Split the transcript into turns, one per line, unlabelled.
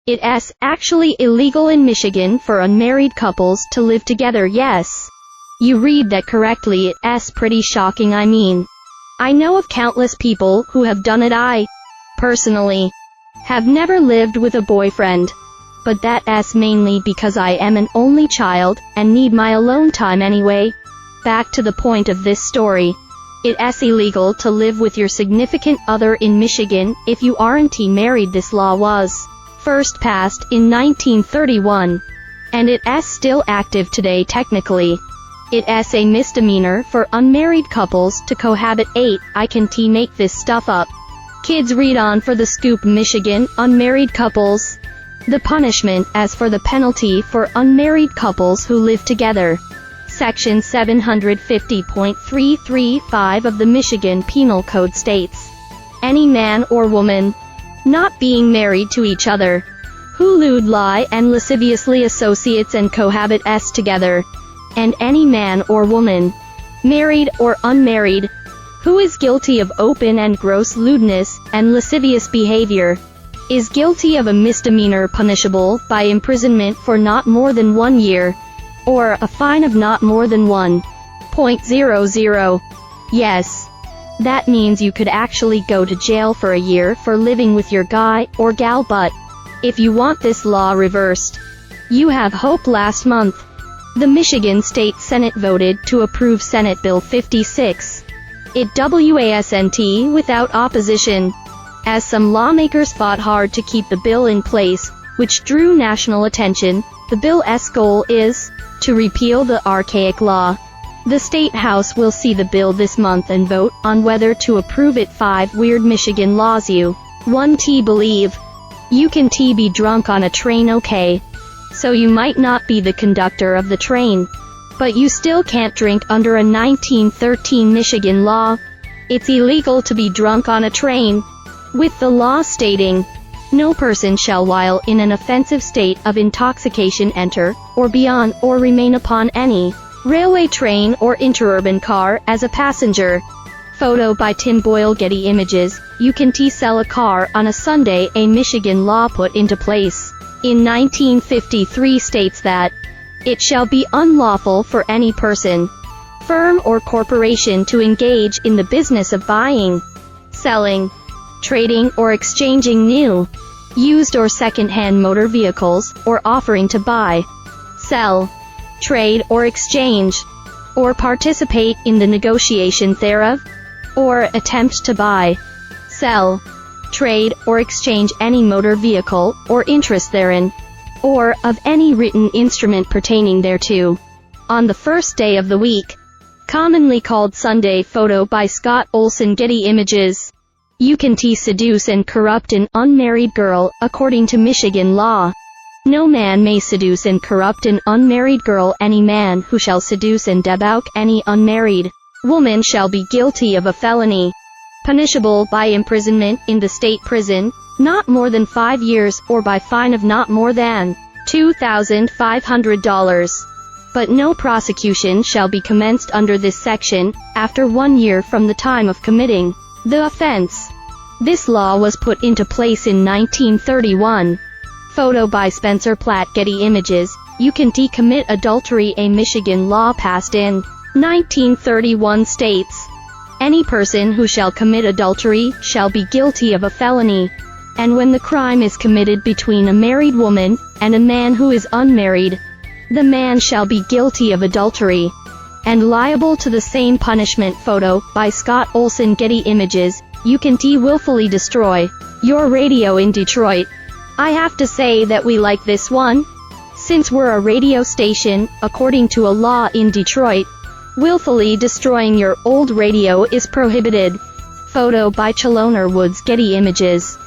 It's actually illegal in Michigan for unmarried couples to live together. Yes. You read that correctly. It's pretty shocking. I know of countless people who have done it. I, personally, have never lived with a boyfriend. But that's mainly because I am an only child and need my alone time anyway. Back to the point of this story. It's illegal to live with your significant other in Michigan if you aren't married. This law was first passed in 1931, and it's still active today technically. It's a misdemeanor for unmarried couples to cohabitate. I can't make this stuff up. Kids, read on for the scoop. Michigan unmarried couples. The punishment as for the penalty for unmarried couples who live together. Section 750.335 of the Michigan Penal Code states, any man or woman not being married to each other, who lewd, lie, and lasciviously associates and cohabits together, and any man or woman, married or unmarried, who is guilty of open and gross lewdness and lascivious behavior, is guilty of a misdemeanor punishable by imprisonment for not more than 1 year, or a fine of not more than $1.00. Yes. That means you could actually go to jail for a year for living with your guy or gal. But if you want this law reversed, you have hope. Last month, the Michigan State Senate voted to approve Senate Bill 56. It wasn't without opposition, as some lawmakers fought hard to keep the bill in place, which drew national attention. The bill's goal is to repeal the archaic law. The State House will see the bill this month and vote on whether to approve it. 5 weird Michigan laws you want to believe. You can be drunk on a train, okay? So you might not be the conductor of the train, but you still can't drink under a 1913 Michigan law. It's illegal to be drunk on a train, with the law stating, no person shall while in an offensive state of intoxication enter, or be on, or remain upon any railway train or interurban car as a passenger. Photo by Tim Boyle. Getty Images. You can sell a car on a Sunday. A Michigan law put into place in 1953 states that it shall be unlawful for any person, firm, or corporation to engage in the business of buying, selling, trading, or exchanging new, used, or second-hand motor vehicles, or offering to buy, sell, trade, or exchange, or participate in the negotiation thereof, or attempt to buy, sell, trade, or exchange any motor vehicle, or interest therein, or of any written instrument pertaining thereto, on the first day of the week, commonly called Sunday. Photo by Scott Olson. Getty Images. You can seduce and corrupt an unmarried girl, according to Michigan law. No man may seduce and corrupt an unmarried girl. Any man who shall seduce and debauch any unmarried woman shall be guilty of a felony, punishable by imprisonment in the state prison, not more than 5 years, or by fine of not more than $2,500. But no prosecution shall be commenced under this section after 1 year from the time of committing the offense. This law was put into place in 1931. Photo by Spencer Platt. Getty Images. You can commit adultery. A Michigan law passed in 1931 states, any person who shall commit adultery shall be guilty of a felony, and when the crime is committed between a married woman and a man who is unmarried, the man shall be guilty of adultery and liable to the same punishment. Photo by Scott Olson. Getty Images. You can willfully destroy your radio in Detroit. I have to say that we like this one. Since we're a radio station, according to a law in Detroit, willfully destroying your old radio is prohibited. Photo by Chaloner Woods. Getty Images.